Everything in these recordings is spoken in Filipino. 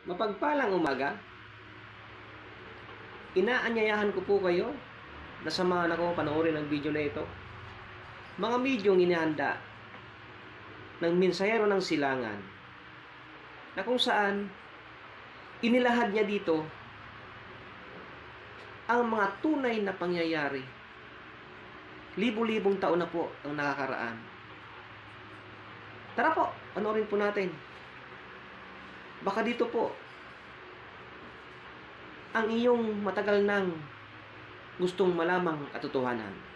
Mapagpalang umaga. Inaanyayahan ko po kayo na samahan ako panoorin ang video na ito. Mga bidyong inihanda ng mensahero ng silangan na kung saan inilahad niya dito ang mga tunay na pangyayari. Libo-libong taon na po ang nakakaraan. Tara po, panoorin po natin. Baka dito po ang iyong matagal nang gustong malamang katotohanan.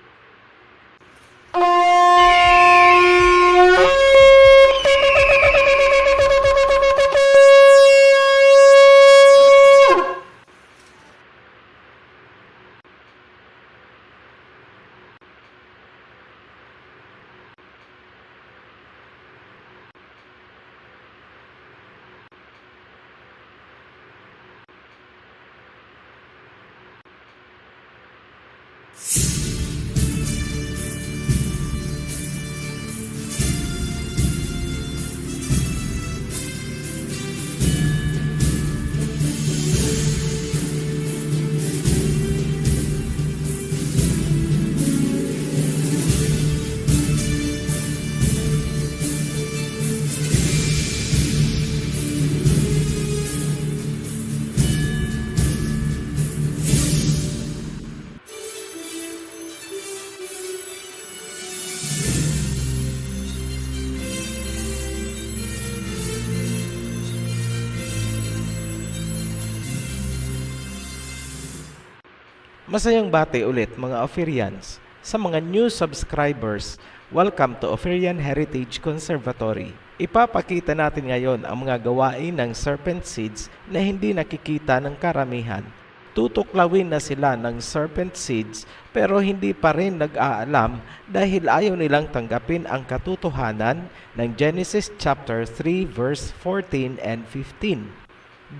Masayang bati ulit mga Ophirians. Sa mga new subscribers, welcome to Ophirian Heritage Conservatory. Ipapakita natin ngayon ang mga gawain ng serpent seeds na hindi nakikita ng karamihan. Tutuklawin na sila ng serpent seeds pero hindi pa rin nag-aalam dahil ayaw nilang tanggapin ang katotohanan ng Genesis chapter 3 verse 14 and 15.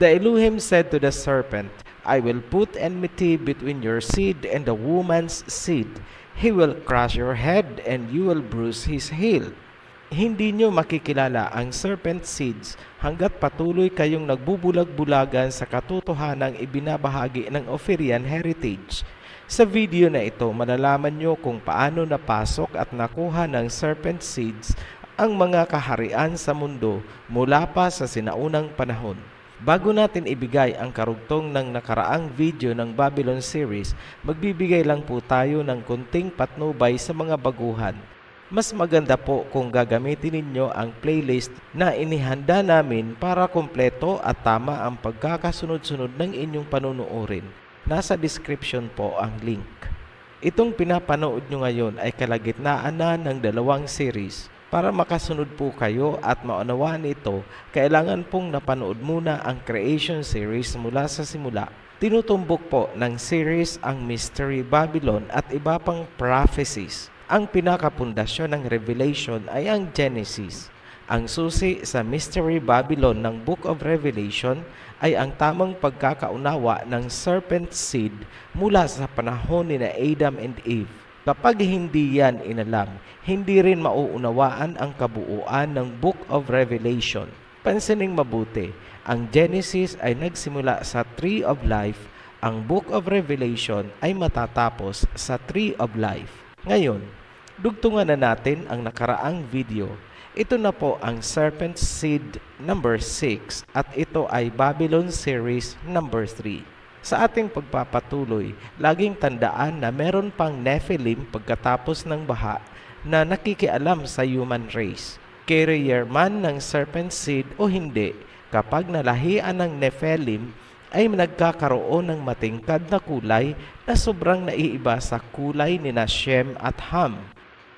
The Elohim said to the serpent, I will put enmity between your seed and the woman's seed. He will crush your head and you will bruise his heel. Hindi nyo makikilala ang serpent seeds hanggat patuloy kayong nagbubulag-bulagan sa katotohanang ibinabahagi ng Ophirian Heritage. Sa video na ito, malalaman nyo kung paano napasok at nakuha ng serpent seeds ang mga kaharian sa mundo mula pa sa sinaunang panahon. Bago natin ibigay ang karugtong ng nakaraang video ng Babylon series, magbibigay lang po tayo ng konting patnubay sa mga baguhan. Mas maganda po kung gagamitin ninyo ang playlist na inihanda namin para kompleto at tama ang pagkakasunod-sunod ng inyong panunuorin. Nasa description po ang link. Itong pinapanood nyo ngayon ay kalagitnaan na ng dalawang series. Para makasunod po kayo at maunawaan ito, kailangan pong napanood muna ang creation series mula sa simula. Tinutumbok po ng series ang Mystery Babylon at iba pang prophecies. Ang pinakapundasyon ng Revelation ay ang Genesis. Ang susi sa Mystery Babylon ng Book of Revelation ay ang tamang pagkakaunawa ng serpent seed mula sa panahon ni Adam and Eve. Kapag hindi yan inalam, hindi rin mauunawaan ang kabuuan ng Book of Revelation. Pansining mabuti, ang Genesis ay nagsimula sa Tree of Life, ang Book of Revelation ay matatapos sa Tree of Life. Ngayon, dugtungan na natin ang nakaraang video. Ito na po ang Serpent Seed number 6 at ito ay Babylon Series number 3. Sa ating pagpapatuloy, laging tandaan na meron pang Nephilim pagkatapos ng baha na nakikialam sa human race. Carrier man ng serpent seed o hindi, kapag nalahian ng Nephilim ay nagkakaroon ng matingkad na kulay na sobrang naiiba sa kulay ni Shem at Ham.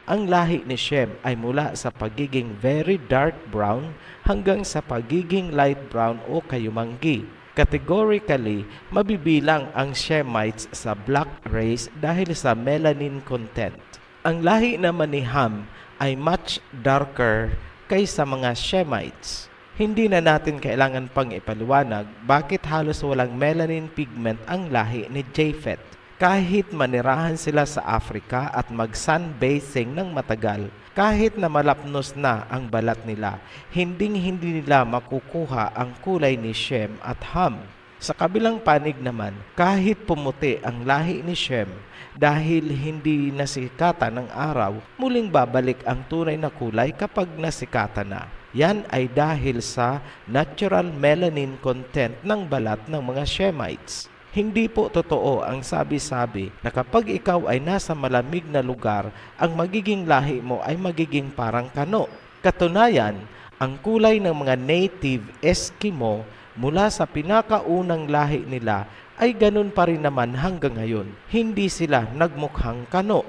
Ang lahi ni Shem ay mula sa pagiging very dark brown hanggang sa pagiging light brown o kayumanggi. Categorically, mabibilang ang Shemites sa black race dahil sa melanin content. Ang lahi naman ni Ham ay much darker kaysa mga Shemites. Hindi na natin kailangan pang ipaliwanag bakit halos walang melanin pigment ang lahi ni Japheth. Kahit manirahan sila sa Africa at mag-sunbathing ng matagal, kahit na malapnos na ang balat nila, hindi nila makukuha ang kulay ni Shem at Ham. Sa kabilang panig naman, kahit pumuti ang lahi ni Shem, dahil hindi nasikatan ng araw, muling babalik ang tunay na kulay kapag nasikatan na. Yan ay dahil sa natural melanin content ng balat ng mga Shemites. Hindi po totoo ang sabi-sabi na kapag ikaw ay nasa malamig na lugar, ang magiging lahi mo ay magiging parang kano. Katunayan, ang kulay ng mga native Eskimo mula sa pinakaunang lahi nila ay ganun pa rin naman hanggang ngayon. Hindi sila nagmukhang kano.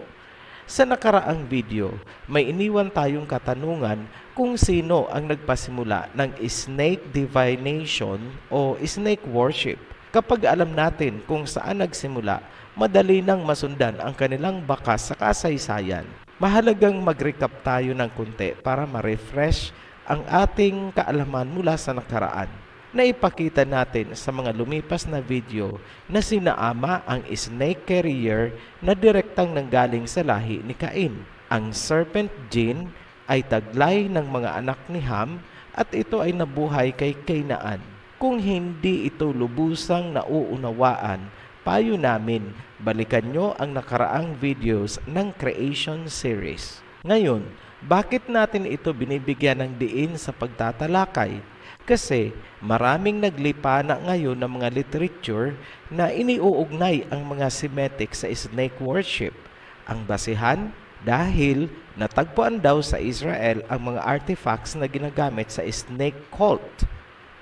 Sa nakaraang video, may iniwan tayong katanungan kung sino ang nagpasimula ng snake divination o snake worship. Kapag alam natin kung saan nagsimula, madali nang masundan ang kanilang bakas sa kasaysayan. Mahalagang mag-recap tayo ng kunti para ma-refresh ang ating kaalaman mula sa nakaraan. Naipakita natin sa mga lumipas na video na sina Ama ang snake carrier na direktang nanggaling sa lahi ni Cain. Ang serpent gene ay taglay ng mga anak ni Ham at ito ay nabuhay kay Cainaan. Kung hindi ito lubusang nauunawaan, payo namin balikan nyo ang nakaraang videos ng creation series. Ngayon, bakit natin ito binibigyan ng diin sa pagtatalakay? Kasi maraming naglipa na ngayon ng mga literature na iniuugnay ang mga Semitic sa snake worship. Ang basihan, dahil natagpuan daw sa Israel ang mga artifacts na ginagamit sa snake cult.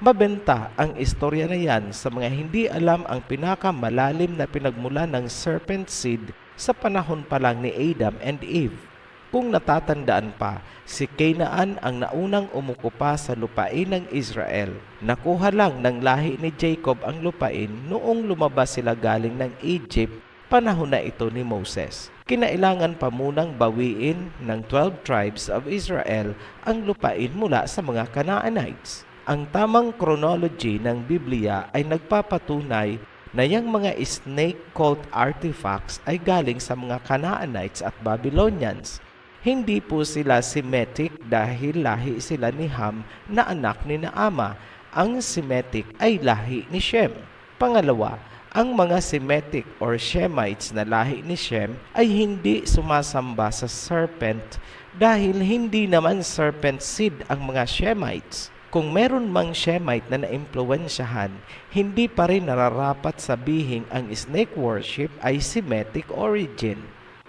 Mabenta ang istorya na yan sa mga hindi alam ang pinakamalalim na pinagmula ng serpent seed sa panahon pa lang ni Adam and Eve. Kung natatandaan pa, si Cainaan ang naunang umukupa sa lupain ng Israel. Nakuha lang ng lahi ni Jacob ang lupain noong lumabas sila galing ng Egypt, panahon na ito ni Moses. Kinailangan pa munang bawiin ng 12 tribes of Israel ang lupain mula sa mga Canaanites. Ang tamang chronology ng Biblia ay nagpapatunay na yung mga snake cult artifacts ay galing sa mga Canaanites at Babylonians. Hindi po sila Semitic dahil lahi sila ni Ham na anak ni Naama. Ang Semitic ay lahi ni Shem. Pangalawa, ang mga Semitic or Shemites na lahi ni Shem ay hindi sumasamba sa serpent dahil hindi naman serpent seed ang mga Shemites. Kung meron mang Shemite na naimpluwensyahan, hindi pa rin nararapat sabihing ang snake worship ay Semitic origin.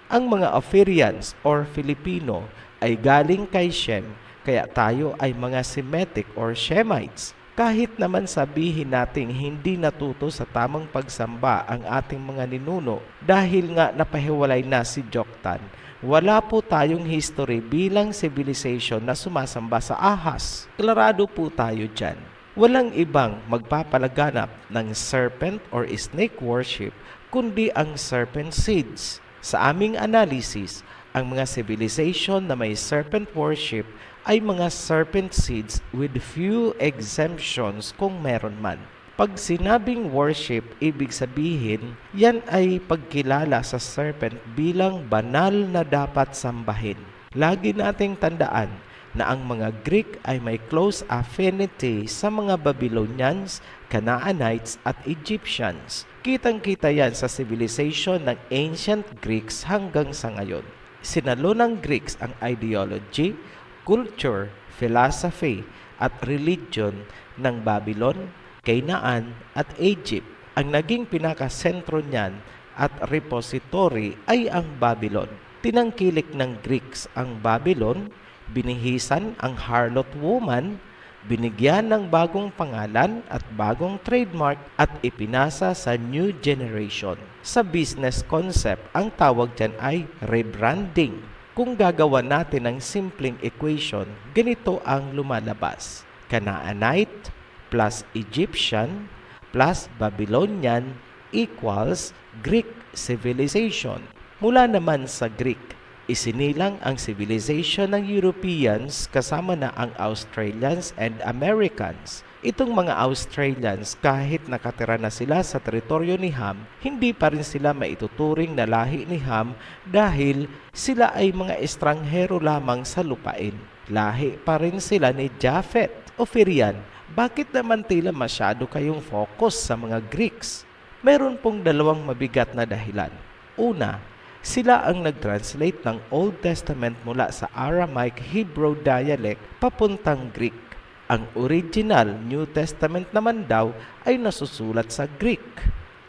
Ang mga Ophirians or Filipino ay galing kay Shem, kaya tayo ay mga Semitic or Shemites. Kahit naman sabihin nating hindi natuto sa tamang pagsamba ang ating mga ninuno dahil nga napahiwalay na si Joktan, wala po tayong history bilang civilization na sumasamba sa ahas. Klarado po tayo dyan. Walang ibang magpapalaganap ng serpent or snake worship kundi ang serpent seeds. Sa aming analysis, ang mga civilization na may serpent worship ay mga serpent seeds with few exemptions kung meron man. Pag sinabing worship, ibig sabihin, yan ay pagkilala sa serpent bilang banal na dapat sambahin. Lagi nating tandaan na ang mga Greek ay may close affinity sa mga Babylonians, Canaanites at Egyptians. Kitang-kita yan sa civilization ng ancient Greeks hanggang sa ngayon. Sinalo ng Greeks ang ideology, culture, philosophy at religion ng Babylon, Canaan at Egypt. Ang naging pinakasentro niyan at repository ay ang Babylon. Tinangkilik ng Greeks ang Babylon, binihisan ang harlot woman, binigyan ng bagong pangalan at bagong trademark at ipinasa sa new generation. Sa business concept, ang tawag dyan ay rebranding. Kung gagawa natin ng simpleng equation, ganito ang lumalabas. Canaanite plus Egyptian plus Babylonian equals Greek civilization. Mula naman sa Greek, Isinilang ang civilization ng Europeans kasama na ang Australians and Americans. Itong mga Australians, kahit nakatira na sila sa teritoryo ni Ham, hindi pa rin sila maituturing na lahi ni Ham dahil sila ay mga estranghero lamang sa lupain. Lahi pa rin sila ni Japhet. Ophirian, bakit naman tila masyado kayong focus sa mga Greeks? Meron pong dalawang mabigat na dahilan. Una, sila ang nag-translate ng Old Testament mula sa Aramaic Hebrew dialect papuntang Greek. Ang original New Testament naman daw ay nasusulat sa Greek.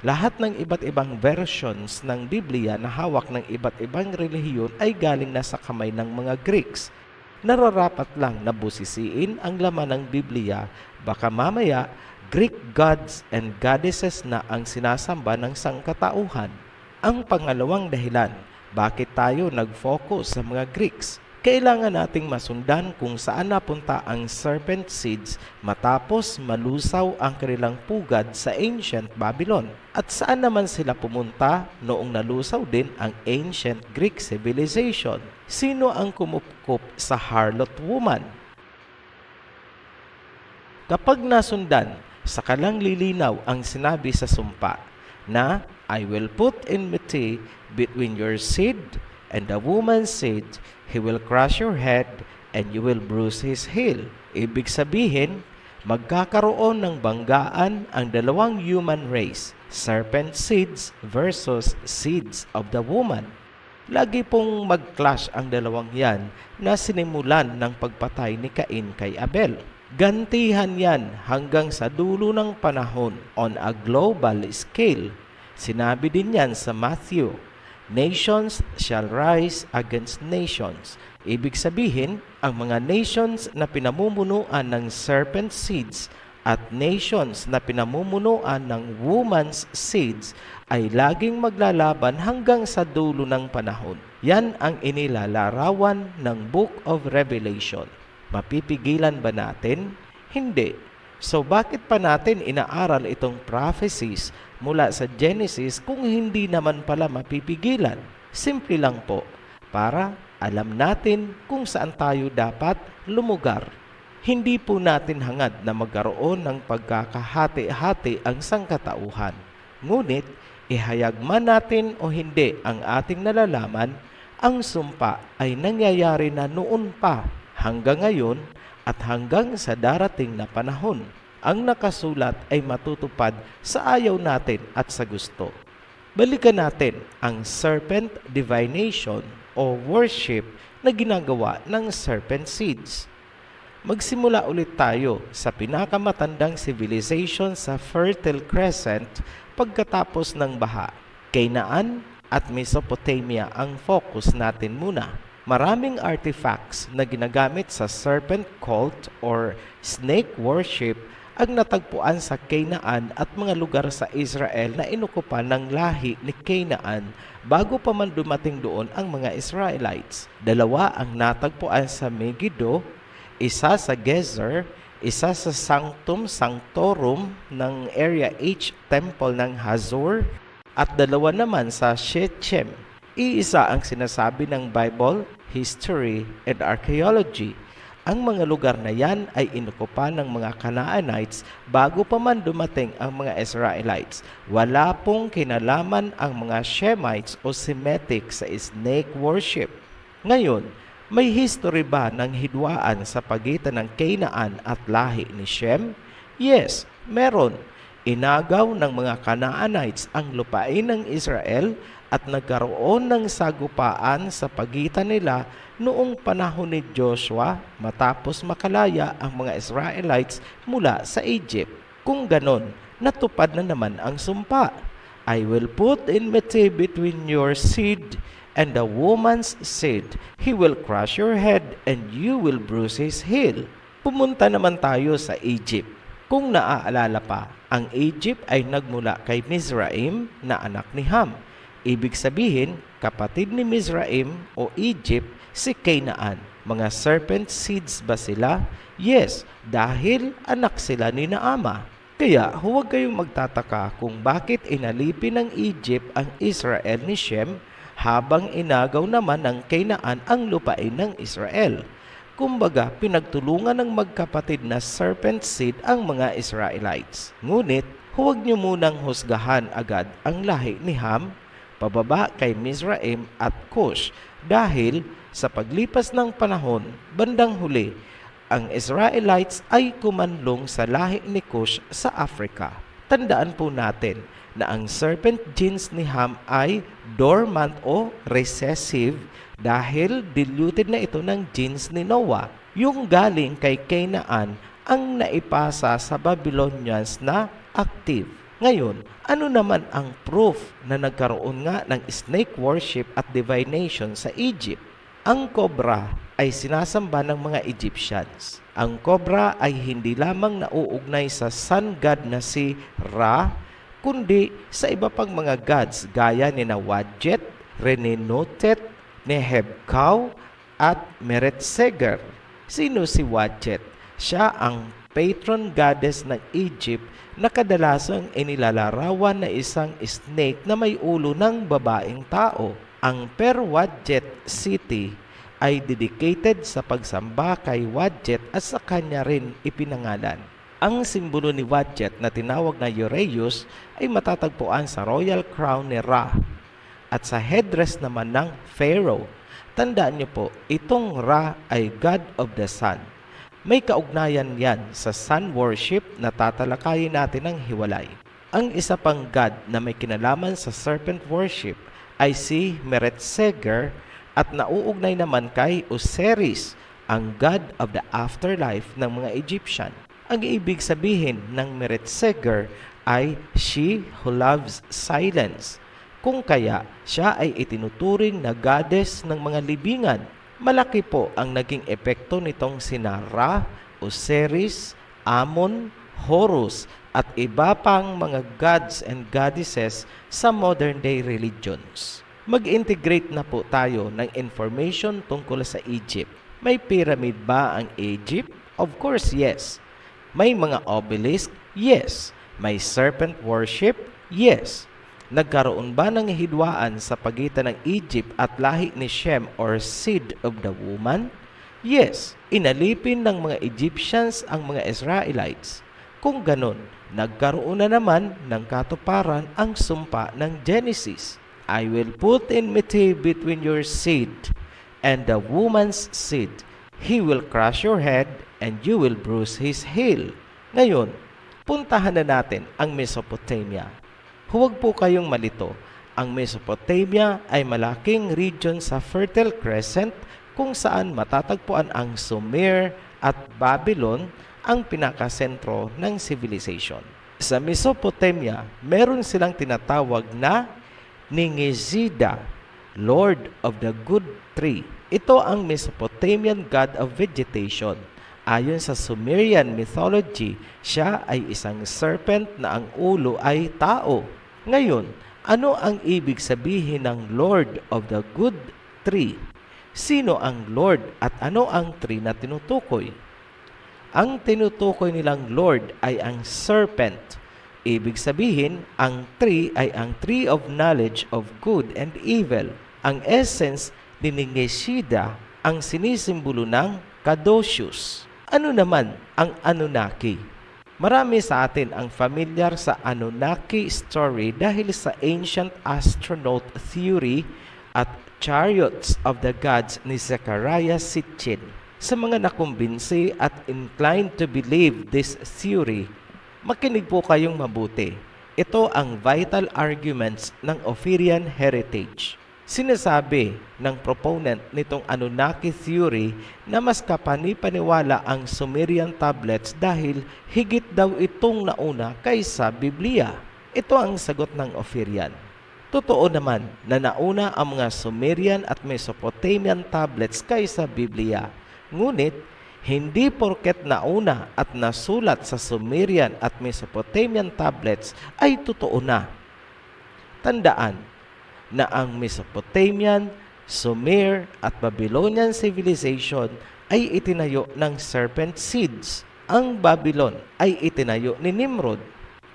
Lahat ng iba't ibang versions ng Biblia na hawak ng iba't ibang relihiyon ay galing na sa kamay ng mga Greeks. Nararapat lang na busisiin ang laman ng Biblia, baka mamaya Greek gods and goddesses na ang sinasamba ng sangkatauhan. Ang pangalawang dahilan, bakit tayo nag-focus sa mga Greeks? Kailangan nating masundan kung saan napunta ang serpent seeds matapos malusaw ang kanilang pugad sa ancient Babylon. At saan naman sila pumunta noong nalusaw din ang ancient Greek civilization? Sino ang kumupkup sa harlot woman? Kapag nasundan, sakalang lilinaw ang sinabi sa sumpa na I will put enmity between your seed and the woman's seed. He will crush your head and you will bruise his heel. Ibig sabihin, magkakaroon ng banggaan ang dalawang human race, serpent seeds versus seeds of the woman. Lagi pong mag-clash ang dalawang yan na sinimulan ng pagpatay ni Cain kay Abel. Gantihan yan hanggang sa dulo ng panahon on a global scale. Sinabi din yan sa Matthew, nations shall rise against nations. Ibig sabihin, ang mga nations na pinamumunuan ng serpent seeds at nations na pinamumunuan ng woman's seeds ay laging maglalaban hanggang sa dulo ng panahon. Yan ang inilalarawan ng Book of Revelation. Mapipigilan ba natin? Hindi. So bakit pa natin inaaral itong prophecies mula sa Genesis kung hindi naman pala mapipigilan? Simple lang po, para alam natin kung saan tayo dapat lumugar. Hindi po natin hangad na magkaroon ng pagkakahati-hati ang sangkatauhan. Ngunit, ihayag man natin o hindi ang ating nalalaman, ang sumpa ay nangyayari na noon pa hanggang ngayon at hanggang sa darating na panahon. Ang nakasulat ay matutupad sa ayaw natin at sa gusto. Balikan natin ang serpent divination o worship na ginagawa ng serpent seeds. Magsimula ulit tayo sa pinakamatandang civilization sa Fertile Crescent pagkatapos ng baha. Canaan at Mesopotamia ang focus natin muna. Maraming artifacts na ginagamit sa serpent cult or snake worship ang natagpuan sa Canaan at mga lugar sa Israel na inukupan ng lahi ni Canaan bago pa man dumating doon ang mga Israelites. Dalawa ang natagpuan sa Megiddo, isa sa Gezer, isa sa Sanctum Sanctorum ng Area H Temple ng Hazor, at dalawa naman sa Shechem. Iisa ang sinasabi ng Bible, History, and Archaeology. Ang mga lugar na yan ay inukupan ng mga Canaanites bago pa man dumating ang mga Israelites. Wala pong kinalaman ang mga Shemites o Semitic sa snake worship. Ngayon, may history ba ng hidwaan sa pagitan ng Canaan at lahi ni Shem? Yes, meron. Inagaw ng mga Canaanites ang lupain ng Israel at nagkaroon ng sagupaan sa pagitan nila noong panahon ni Joshua matapos makalaya ang mga Israelites mula sa Egypt. Kung ganon, natupad na naman ang sumpa. I will put enmity between your seed and the woman's seed. He will crush your head and you will bruise his heel. Pumunta naman tayo sa Egypt. Kung naaalala pa, ang Egypt ay nagmula kay Mizraim na anak ni Ham. Ibig sabihin, kapatid ni Mizraim o Egypt si Canaan. Mga serpent seeds ba sila? Yes, dahil anak sila ni Naama. Kaya huwag kayong magtataka kung bakit inalipin ng Egypt ang Israel ni Shem habang inagaw naman ng Canaan ang lupain ng Israel. Kumbaga, pinagtulungan ng magkapatid na serpent seed ang mga Israelites. Ngunit, huwag niyo munang husgahan agad ang lahi ni Ham, pababa kay Mizraim at Cush, dahil sa paglipas ng panahon, bandang huli, ang Israelites ay kumanlong sa lahi ni Cush sa Africa. Tandaan po natin na ang serpent genes ni Ham ay dormant o recessive dahil diluted na ito ng genes ni Noah. Yung galing kay Canaan ang naipasa sa Babylonians na active. Ngayon, ano naman ang proof na nagkaroon nga ng snake worship at divination sa Egypt? Ang cobra ay sinasamba ng mga Egyptians. Ang cobra ay hindi lamang nauugnay sa sun god na si Ra, kundi sa iba pang mga gods gaya ni Wadjet, Renenotet, Nehebkau, at Meretseger. Sino si Wadjet? Siya ang patron goddess ng Egypt na kadalasang inilalarawan na isang snake na may ulo ng babaeng tao. Ang Per-Wadjet City ay dedicated sa pagsamba kay Wadjet at sa kanya rin ipinangalan. Ang simbolo ni Wadjet na tinawag na Ureus ay matatagpuan sa royal crown ni Ra at sa headdress naman ng Pharaoh. Tandaan niyo po, itong Ra ay God of the Sun. May kaugnayan yan sa sun worship na tatalakayin natin ng hiwalay. Ang isa pang God na may kinalaman sa serpent worship ay si Meretseger at nauugnay naman kay Osiris, ang God of the afterlife ng mga Egyptian. Ang ibig sabihin ng Meretseger ay she who loves silence. Kung kaya, siya ay itinuturing na goddess ng mga libingan. Malaki po ang naging epekto nitong sina Ra, Osiris, Amon, Horus at iba pang mga gods and goddesses sa modern day religions. Mag-integrate na po tayo ng information tungkol sa Egypt. May pyramid ba ang Egypt? Of course, yes. May mga obelisk? Yes. May serpent worship? Yes. Nagkaroon ba ng hidwaan sa pagitan ng Egypt at lahi ni Shem or seed of the woman? Yes. Inalipin ng mga Egyptians ang mga Israelites. Kung ganon, nagkaroon na naman ng katuparan ang sumpa ng Genesis. I will put enmity between your seed and the woman's seed. He will crush your head and you will bruise his heel. Ngayon, puntahan na natin ang Mesopotamia. Huwag po kayong malito. Ang Mesopotamia ay malaking region sa Fertile Crescent kung saan matatagpuan ang Sumer at Babylon, ang pinakasentro ng civilization. Sa Mesopotamia, meron silang tinatawag na Ningizida, Lord of the Good Tree. Ito ang Mesopotamian god of vegetation. Ayon sa Sumerian mythology, siya ay isang serpent na ang ulo ay tao. Ngayon, ano ang ibig sabihin ng Lord of the Good Tree? Sino ang Lord at ano ang tree na tinutukoy? Ang tinutukoy nilang Lord ay ang serpent. Ibig sabihin, ang tree ay ang tree of knowledge of good and evil. Ang essence ni Ningishida ang sinisimbolo ng Caduceus. Ano naman ang Anunnaki? Marami sa atin ang familiar sa Anunnaki story dahil sa ancient astronaut theory at chariots of the gods ni Zechariah Sitchin. Sa mga nakumbinsi at inclined to believe this theory, makinig po kayong mabuti. Ito ang vital arguments ng Ophirian heritage. Sinasabi ng proponent nitong Anunnaki theory na mas kapanipaniwala ang Sumerian tablets dahil higit daw itong nauna kaysa Biblia. Ito ang sagot ng Ophirian. Totoo naman na nauna ang mga Sumerian at Mesopotamian tablets kaysa Biblia. Ngunit, hindi porket nauna at nasulat sa Sumerian at Mesopotamian tablets ay totoo na. Tandaan na ang Mesopotamian, Sumer at Babylonian civilization ay itinayo ng serpent seeds. Ang Babylon ay itinayo ni Nimrod.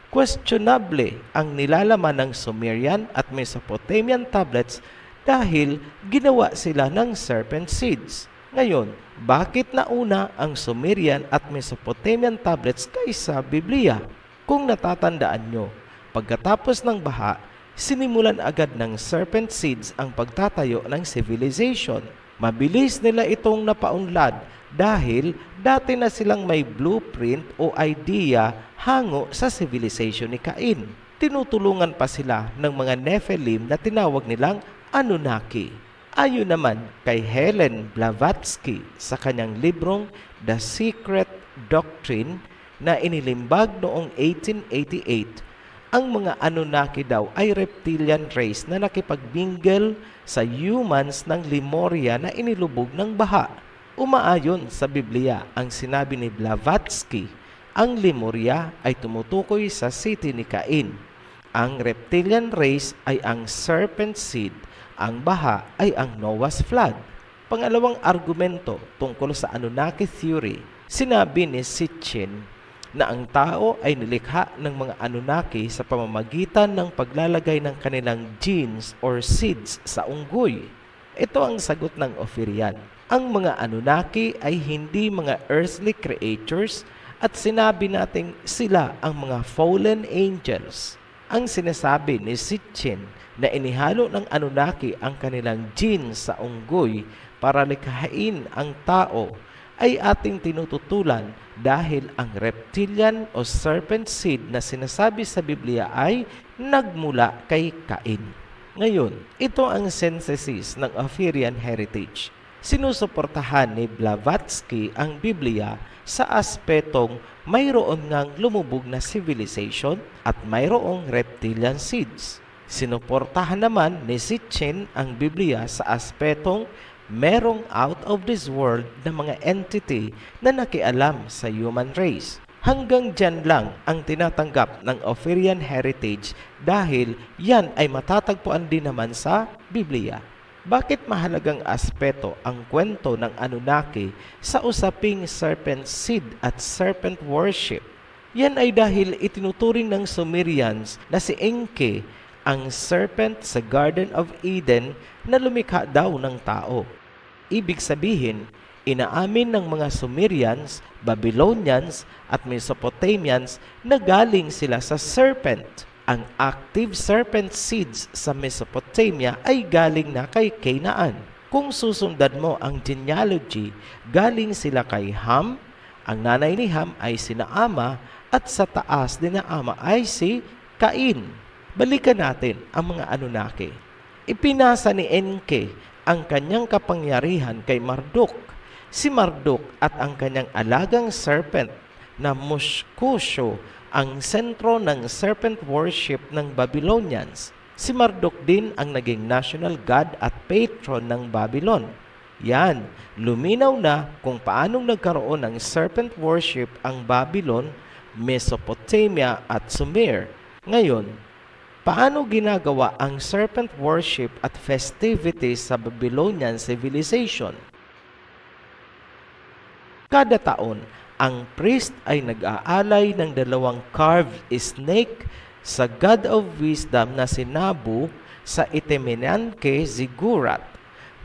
Questionable ang nilalaman ng Sumerian at Mesopotamian tablets dahil ginawa sila ng serpent seeds. Ngayon, bakit nauna ang Sumerian at Mesopotamian tablets kaysa Biblia? Kung natatandaan nyo, pagkatapos ng baha, sinimulan agad ng serpent seeds ang pagtatayo ng civilization. Mabilis nila itong napaunlad dahil dati na silang may blueprint o idea hango sa civilization ni Cain. Tinutulungan pa sila ng mga Nephilim na tinawag nilang Anunnaki. Ayon naman kay Helen Blavatsky sa kanyang librong The Secret Doctrine na inilimbag noong 1888, ang mga Anunnaki daw ay reptilian race na nakipagmingle sa humans ng Lemuria na inilubog ng baha. Umaayon sa Biblia ang sinabi ni Blavatsky, ang Lemuria ay tumutukoy sa city ni Cain. Ang reptilian race ay ang serpent seed, ang baha ay ang Noah's flood. Pangalawang argumento tungkol sa Anunnaki theory, sinabi ni Sitchin na ang tao ay nilikha ng mga Anunnaki sa pamamagitan ng paglalagay ng kanilang genes or seeds sa unggoy. Ito ang sagot ng Ophirian. Ang mga Anunnaki ay hindi mga earthly creatures at sinabi nating sila ang mga fallen angels. Ang sinasabi ni Sitchin na inihalo ng Anunnaki ang kanilang genes sa unggoy para likhain ang tao ay ating tinututulan dahil ang reptilian o serpent seed na sinasabi sa Biblia ay nagmula kay Cain. Ngayon, ito ang synthesis ng Ophirian heritage. Sinusuportahan ni Blavatsky ang Biblia sa aspetong mayroon ngang lumubog na civilization at mayroong reptilian seeds. Sinuportahan naman ni Sitchin ang Biblia sa aspetong merong out of this world na mga entity na nakialam sa human race. Hanggang dyan lang ang tinatanggap ng Ophirian heritage dahil yan ay matatagpuan din naman sa Biblia. Bakit mahalagang aspeto ang kwento ng Anunnaki sa usaping serpent seed at serpent worship? Yan ay dahil itinuturing ng Sumerians na si Enki ang serpent sa Garden of Eden na lumikha daw ng tao. Ibig sabihin, inaamin ng mga Sumerians, Babylonians at Mesopotamians na galing sila sa serpent. Ang active serpent seeds sa Mesopotamia ay galing na kay Canaan. Kung susundan mo ang genealogy, galing sila kay Ham, ang nanay ni Ham ay sina Ama, at sa taas din na Ama ay si Cain. Balikan natin ang mga Anunnaki. Ipinasa ni Enki ang kanyang kapangyarihan kay Marduk. Si Marduk at ang kanyang alagang serpent na Muskusyo ang sentro ng serpent worship ng Babylonians. Si Marduk din ang naging national god at patron ng Babylon. Yan, luminaw na kung paanong nagkaroon ng serpent worship ang Babylon, Mesopotamia at Sumer. Ngayon, paano ginagawa ang serpent worship at festivities sa Babylonian civilization? Kada taon, ang priest ay nag-aalay ng 2 carved snake sa god of wisdom na si Nabu sa Itemenanke Ziggurat.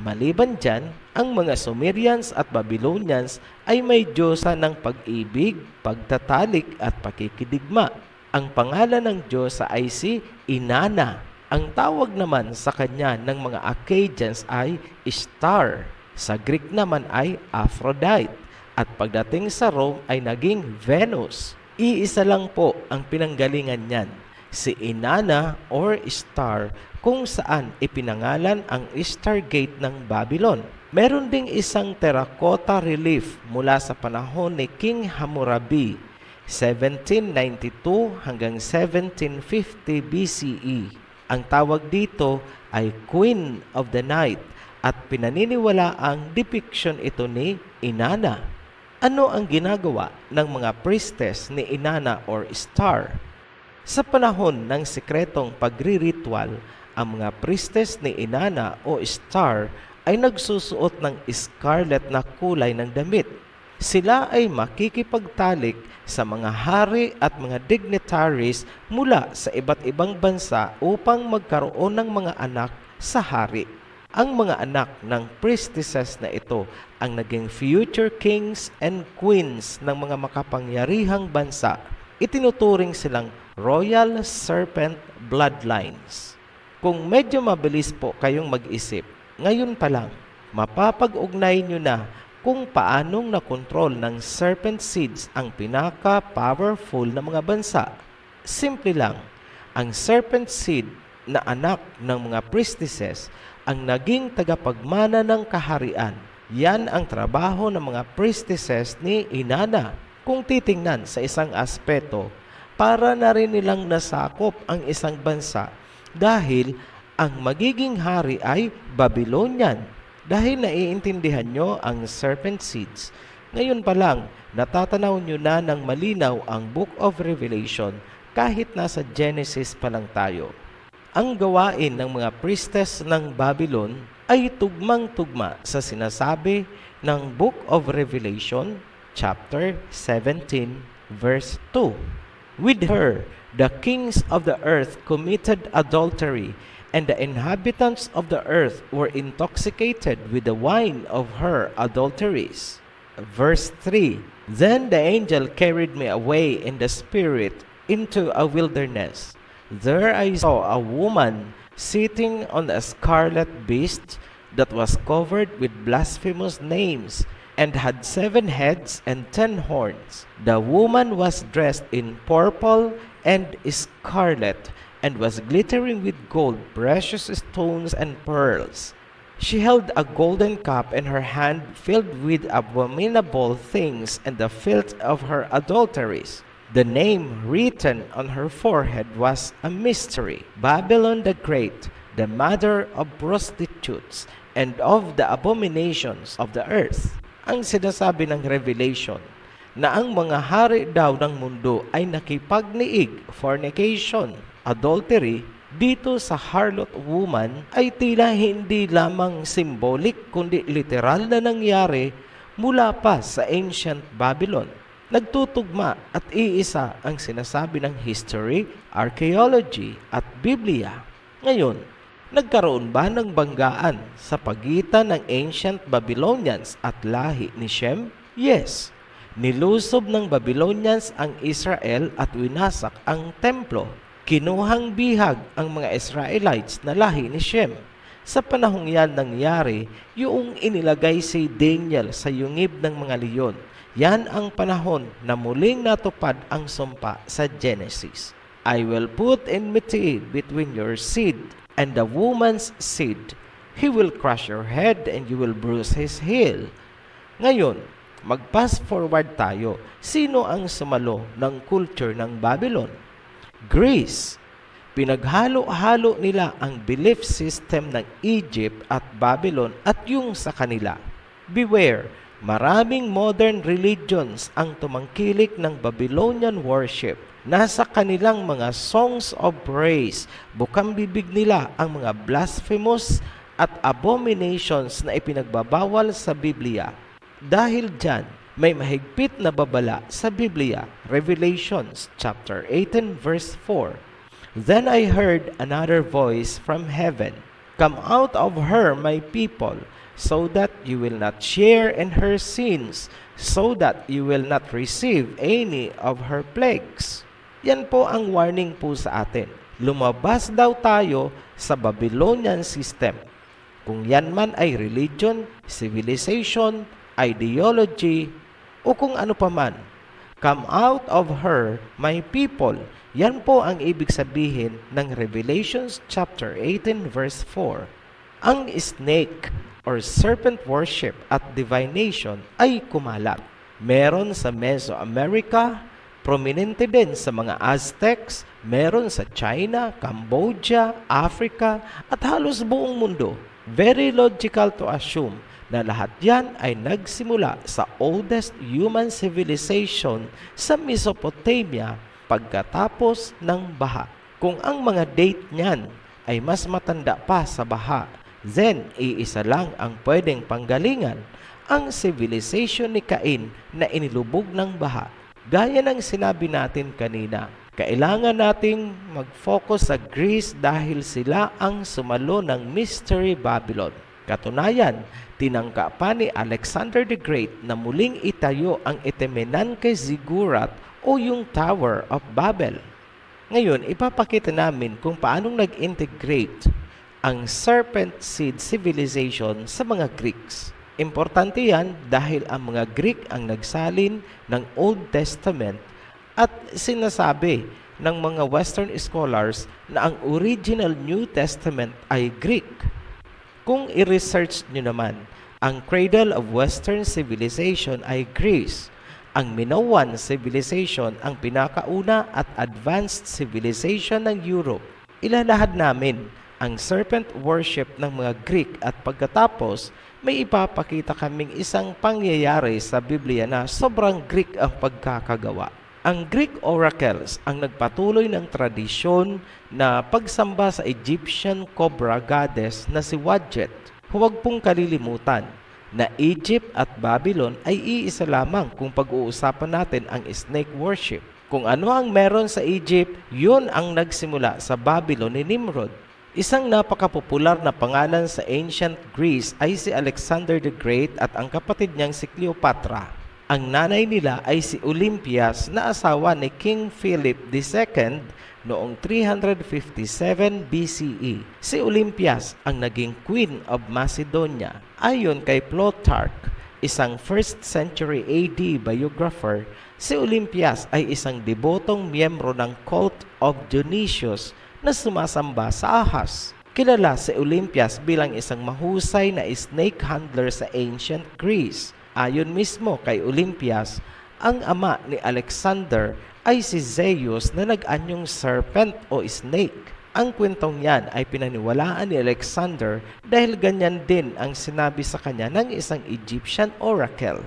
Maliban dyan, ang mga Sumerians at Babylonians ay may diyosa ng pag-ibig, pagtatalik at pakikidigma. Ang pangalan ng diyosa ay si Inanna. Ang tawag naman sa kanya ng mga Akkadians ay Ishtar. Sa Greek naman ay Aphrodite. At pagdating sa Rome ay naging Venus. Iisa lang po ang pinanggalingan niyan, si Inanna or Ishtar, kung saan ipinangalan ang Ishtar Gate ng Babylon. Meron ding isang terracotta relief mula sa panahon ni King Hammurabi, 1792 hanggang 1750 BCE. Ang tawag dito ay Queen of the Night at pinaniniwala ang depiction ito ni Inanna. Ano ang ginagawa ng mga priestess ni Inanna or Ishtar? Sa panahon ng sikretong pagriritual, ang mga priestess ni Inanna o Ishtar ay nagsusuot ng scarlet na kulay ng damit. Sila ay makikipagtalik sa mga hari at mga dignitaries mula sa iba't ibang bansa upang magkaroon ng mga anak sa hari. Ang mga anak ng priestesses na ito ang naging future kings and queens ng mga makapangyarihang bansa. Itinuturing silang royal serpent bloodlines. Kung medyo mabilis po kayong mag-isip, ngayon pa lang, mapapag-ugnay nyo na kung paanong nakontrol ng serpent seeds ang pinaka-powerful na mga bansa. Simple lang, ang serpent seed na anak ng mga priestesses ang naging tagapagmana ng kaharian. Yan ang trabaho ng mga priestesses ni Inanna. Kung titingnan sa isang aspeto, para na rin nilang nasakop ang isang bansa dahil ang magiging hari ay Babylonian. Dahil naiintindihan nyo ang serpent seeds, ngayon pa lang natatanaw nyo na ng malinaw ang Book of Revelation kahit nasa Genesis pa lang tayo. Ang gawain ng mga priestess ng Babylon ay tugmang-tugma sa sinasabi ng Book of Revelation, chapter 17, verse 2. With her, the kings of the earth committed adultery, and the inhabitants of the earth were intoxicated with the wine of her adulteries. Verse 3. Then the angel carried me away in the spirit into a wilderness. There I saw a woman sitting on a scarlet beast that was covered with blasphemous names and had 7 heads and 10 horns. The woman was dressed in purple and scarlet and was glittering with gold, precious stones, and pearls. She held a golden cup in her hand filled with abominable things and the filth of her adulteries. The name written on her forehead was a mystery, Babylon the Great, the mother of prostitutes and of the abominations of the earth. Ang sinasabi ng Revelation na ang mga hari daw ng mundo ay nakipagniig, fornication, adultery, dito sa harlot woman ay tila hindi lamang symbolic kundi literal na nangyari mula pa sa ancient Babylon. Nagtutugma at iisa ang sinasabi ng history, archaeology at Biblia. Ngayon, nagkaroon ba ng banggaan sa pagitan ng ancient Babylonians at lahi ni Shem? Yes. Nilusob ng Babylonians ang Israel at winasak ang templo. Kinuhang bihag ang mga Israelites na lahi ni Shem. Sa panahong yan nangyari, yung inilagay si Daniel sa yungib ng mga leon. Yan ang panahon na muling natupad ang sumpa sa Genesis. I will put enmity between your seed and the woman's seed. He will crush your head and you will bruise his heel. Ngayon, mag-pass forward tayo. Sino ang sumalo ng culture ng Babylon? Greece. Pinaghalo-halo nila ang belief system ng Egypt at Babylon at yung sa kanila. Beware, maraming modern religions ang tumangkilik ng Babylonian worship. Nasa kanilang mga songs of praise, bukang bibig nila ang mga blasphemous at abominations na ipinagbabawal sa Biblia. Dahil dyan, may mahigpit na babala sa Biblia, Revelations chapter 18 verse 4. Then I heard another voice from heaven, "Come out of her, my people, so that you will not share in her sins, so that you will not receive any of her plagues." Yan po ang warning po sa atin. Lumabas daw tayo sa Babylonian system. Kung yan man ay religion, civilization, ideology, o kung ano paman. Come out of her, my people. Yan po ang ibig sabihin ng Revelations chapter 18 verse 4. Ang snake or serpent worship at divination ay kumalat. Meron sa Mesoamerica, prominente din sa mga Aztecs, meron sa China, Cambodia, Africa, at halos buong mundo. Very logical to assume na lahat yan ay nagsimula sa oldest human civilization sa Mesopotamia pagkatapos ng baha. Kung ang mga date niyan ay mas matanda pa sa baha, then iisa lang ang pwedeng panggalingan, ang civilization ni Cain na inilubog ng baha. Gaya ng sinabi natin kanina, Kailangan nating mag-focus sa Greece dahil sila ang sumalo ng Mystery Babylon. Katunayan, tinangka pa ni Alexander the Great na muling itayo ang Etemenan kay Ziggurat o yung Tower of Babel. Ngayon, ipapakita namin kung paanong nag-integrate ang Serpent Seed Civilization sa mga Greeks. Importante yan dahil ang mga Greek ang nagsalin ng Old Testament at sinasabi ng mga Western scholars na ang original New Testament ay Greek. Kung i-research nyo naman, ang cradle of Western civilization ay Greece. Ang Minoan civilization ang pinakauna at advanced civilization ng Europe. Ilalahad namin ang serpent worship ng mga Greek at pagkatapos may ipapakita kaming isang pangyayari sa Biblia na sobrang Greek ang pagkakagawa. Ang Greek oracles ang nagpatuloy ng tradisyon na pagsamba sa Egyptian cobra goddess na si Wadjet. Huwag pong kalilimutan na Egypt at Babylon ay iisa lamang kung pag-uusapan natin ang snake worship. Kung ano ang meron sa Egypt, yun ang nagsimula sa Babylon ni Nimrod. Isang napakapopular na pangalan sa ancient Greece ay si Alexander the Great at ang kapatid niyang si Cleopatra. Ang nanay nila ay si Olympias na asawa ni King Philip II noong 357 BCE. Si Olympias ang naging Queen of Macedonia. Ayon kay Plutarch, isang 1st century AD biographer, si Olympias ay isang debotong miyembro ng cult of Dionysius na sumasamba sa ahas. Kilala si Olympias bilang isang mahusay na snake handler sa ancient Greece. Ayon mismo kay Olympias, ang ama ni Alexander ay si Zeus na nag-anyong serpent o snake. Ang kwentong yan ay pinaniwalaan ni Alexander dahil ganyan din ang sinabi sa kanya ng isang Egyptian oracle.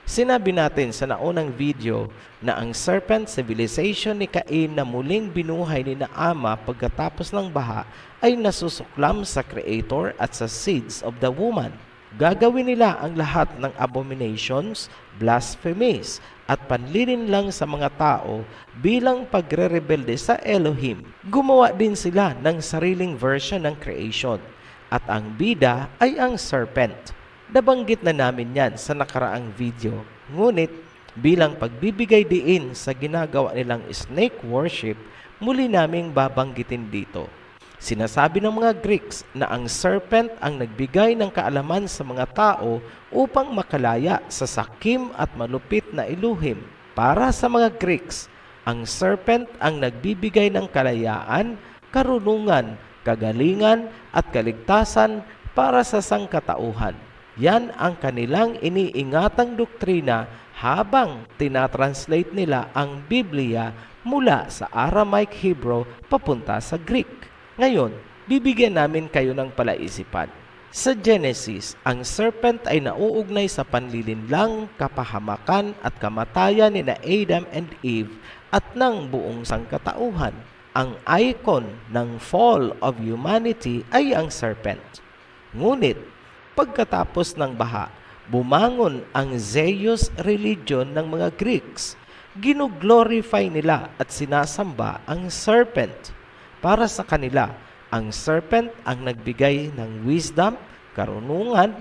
Sinabi natin sa naunang video na ang serpent civilization ni Cain na muling binuhay ni Ama pagkatapos ng baha ay nasusuklam sa Creator at sa seeds of the woman. Gagawin nila ang lahat ng abominations, blasphemies, at panlilinlang sa mga tao bilang pagre-rebelde sa Elohim. Gumawa din sila ng sariling version ng creation, at ang bida ay ang serpent. Nabanggit na namin yan sa nakaraang video, ngunit bilang pagbibigay diin sa ginagawa nilang snake worship, muli naming babanggitin dito. Sinasabi ng mga Greeks na ang serpent ang nagbigay ng kaalaman sa mga tao upang makalaya sa sakim at malupit na iluhim. Para sa mga Greeks, ang serpent ang nagbibigay ng kalayaan, karunungan, kagalingan at kaligtasan para sa sangkatauhan. Yan ang kanilang iniingatang doktrina habang tinatranslate nila ang Biblia mula sa Aramaic Hebrew papunta sa Greek. Ngayon, bibigyan namin kayo ng palaisipan. Sa Genesis, ang serpent ay nauugnay sa panlilinlang, kapahamakan at kamatayan ni Adam and Eve at ng buong sangkatauhan. Ang icon ng fall of humanity ay ang serpent. Ngunit, pagkatapos ng baha, bumangon ang Zeus religion ng mga Greeks. Ginoglorify nila at sinasamba ang serpent. Para sa kanila, ang serpent ang nagbigay ng wisdom, karunungan,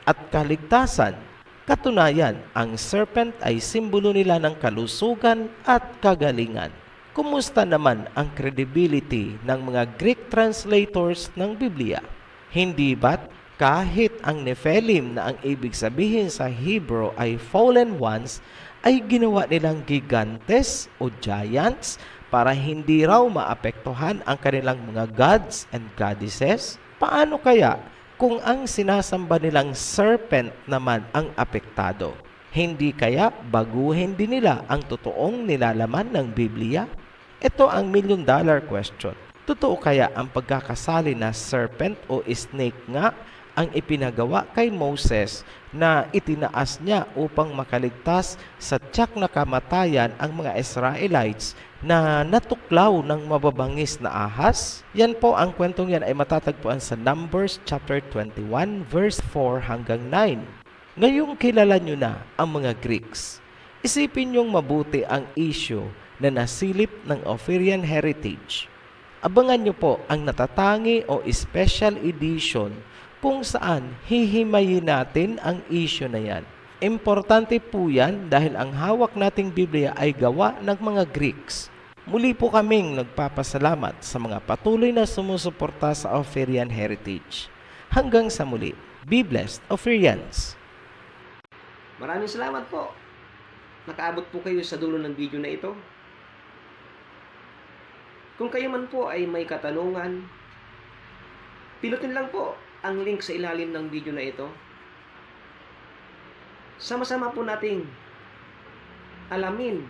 at kaligtasan. Katunayan, ang serpent ay simbolo nila ng kalusugan at kagalingan. Kumusta naman ang credibility ng mga Greek translators ng Biblia? Hindi ba't kahit ang Nephilim na ang ibig sabihin sa Hebrew ay fallen ones, ay ginawa nilang gigantes o giants para hindi raw maapektuhan ang kanilang mga gods and goddesses? Paano kaya kung ang sinasamba nilang serpent naman ang apektado? Hindi kaya baguhin din nila ang totoong nilalaman ng Biblia? Ito ang $1,000,000 question. Totoo kaya ang pagkakasali na serpent o snake nga ang ipinagawa kay Moses na itinaas niya upang makaligtas sa tiyak na kamatayan ang mga Israelites na natuklaw ng mababangis na ahas? Yan po, ang kwentong yan ay matatagpuan sa Numbers chapter 21 verse 4 hanggang 9. Ngayong kilala nyo na ang mga Greeks, isipin nyong mabuti ang issue na nasilip ng Ophirian Heritage. Abangan nyo po ang natatangi o special edition kung saan hihimayin natin ang issue na yan. Importante po yan dahil ang hawak nating Biblia ay gawa ng mga Greeks. Muli po kaming nagpapasalamat sa mga patuloy na sumusuporta sa Ophirian Heritage. Hanggang sa muli, be blessed, Ophirians! Maraming salamat po. Nakaabot po kayo sa dulo ng video na ito. Kung kayo man po ay may katanungan, pinutin lang po ang link sa ilalim ng video na ito. Sama-sama po nating alamin,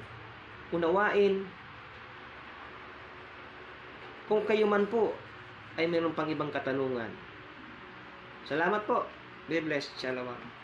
unawain, kung kayo man po ay mayroon pang ibang katanungan. Salamat po. Be blessed. Shalom.